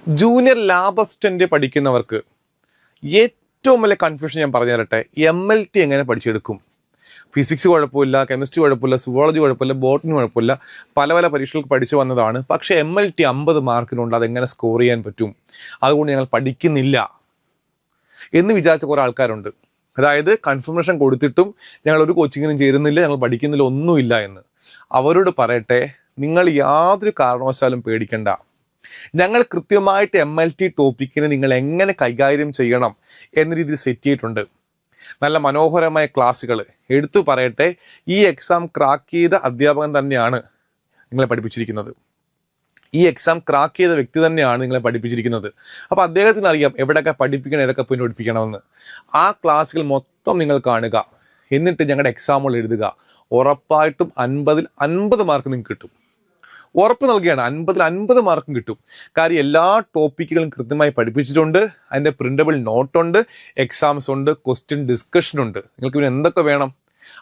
Junior lab assistant പഠിക്കുന്നവർക്ക് ഏറ്റവും വലിയ കൺഫ്യൂഷൻ ഞാൻ പറഞ്ഞു തരട്ടെ. MLT എങ്ങനെ പഠിച്ചെടുക്കും? ഫിസിക്സ് കുഴപ്പമില്ല, കെമിസ്ട്രി കുഴപ്പമില്ല, സുവോളജി കുഴപ്പമില്ല, ബോട്ടണി കുഴപ്പമില്ല, പല പല പരീക്ഷകൾക്ക് പഠിച്ചു വന്നതാണ്. പക്ഷേ MLT 50 മാർക്കിനുണ്ട്, അതെങ്ങനെ സ്കോർ ചെയ്യാൻ പറ്റും? അതുകൊണ്ട് ഞങ്ങൾ പഠിക്കുന്നില്ല എന്ന് വിചാരിച്ച കുറേ ആൾക്കാരുണ്ട്. അതായത് കൺഫർമേഷൻ കൊടുത്തിട്ടും ഞങ്ങൾ ഒരു കോച്ചിങ്ങിനും ചേരുന്നില്ല, ഞങ്ങൾ പഠിക്കുന്നില്ല, ഒന്നുമില്ല എന്ന്. അവരോട് പറയട്ടെ, നിങ്ങൾ യാതൊരു കാരണവശാലും പേടിക്കണ്ട. ഞങ്ങൾ കൃത്യമായിട്ട് MLT ടോപ്പിക്കിനെ നിങ്ങൾ എങ്ങനെ കൈകാര്യം ചെയ്യണം എന്ന രീതിയിൽ സെറ്റ് ചെയ്തിട്ടുണ്ട്. നല്ല മനോഹരമായ ക്ലാസ്സുകൾ. എടുത്തു പറയട്ടെ, ഈ എക്സാം ക്രാക്ക് ചെയ്ത അധ്യാപകൻ തന്നെയാണ് നിങ്ങളെ പഠിപ്പിച്ചിരിക്കുന്നത്. ഈ എക്സാം ക്രാക്ക് ചെയ്ത വ്യക്തി തന്നെയാണ് നിങ്ങളെ പഠിപ്പിച്ചിരിക്കുന്നത്. അപ്പോൾ അദ്ദേഹത്തിന് അറിയാം എവിടെയൊക്കെ പഠിപ്പിക്കണം, ഏതൊക്കെ പോയി പഠിപ്പിക്കണമെന്ന്. ആ ക്ലാസ്സുകൾ മൊത്തം നിങ്ങൾ കാണുക, എന്നിട്ട് ഞങ്ങളുടെ എക്സാമുകൾ എഴുതുക. ഉറപ്പായിട്ടും 50-ൽ 50 മാർക്ക് നിങ്ങൾക്ക് കിട്ടും. ഉറപ്പ് നൽകുകയാണ്, 50-ൽ 50 മാർക്കും കിട്ടും. കാര്യം എല്ലാ ടോപ്പിക്കുകളും കൃത്യമായി പഠിപ്പിച്ചിട്ടുണ്ട്. അതിൻ്റെ പ്രിൻ്റബിൾ നോട്ടുണ്ട്, എക്സാംസ് ഉണ്ട്, ക്വസ്റ്റ്യൻ ഡിസ്കഷൻ ഉണ്ട്. നിങ്ങൾക്ക് പിന്നെ എന്തൊക്കെ വേണം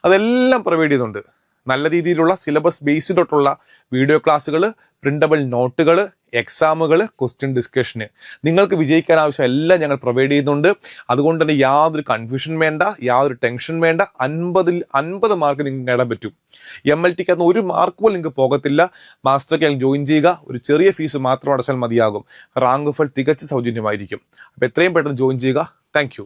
അതെല്ലാം പ്രൊവൈഡ് ചെയ്യുന്നുണ്ട്. നല്ല രീതിയിലുള്ള സിലബസ് ബേസ്ഡ് തൊട്ടുള്ള വീഡിയോ ക്ലാസ്സുകൾ, പ്രിൻ്റബിൾ നോട്ടുകൾ, എക്സാമുകൾ, ക്വസ്റ്റ്യൻ ഡിസ്കഷന്. നിങ്ങൾക്ക് വിജയിക്കാൻ ആവശ്യം എല്ലാം ഞങ്ങൾ പ്രൊവൈഡ് ചെയ്യുന്നുണ്ട്. അതുകൊണ്ട് തന്നെ യാതൊരു കൺഫ്യൂഷൻ വേണ്ട, യാതൊരു ടെൻഷൻ വേണ്ട. 50-ൽ 50 മാർക്ക് നിങ്ങൾക്ക് നേടാൻ പറ്റും. MLTക്ക് അന്ന് 1 മാർക്ക് പോലും നിങ്ങൾക്ക് പോകത്തില്ല. മാസ്റ്റർ ജോയിൻ ചെയ്യുക, ഒരു ചെറിയ ഫീസ് മാത്രം അടച്ചാൽ മതിയാകും. റാങ്ക് ഫൾ തികച്ച് സൗജന്യമായിരിക്കും. അപ്പോൾ എത്രയും പെട്ടെന്ന് ജോയിൻ ചെയ്യുക. താങ്ക്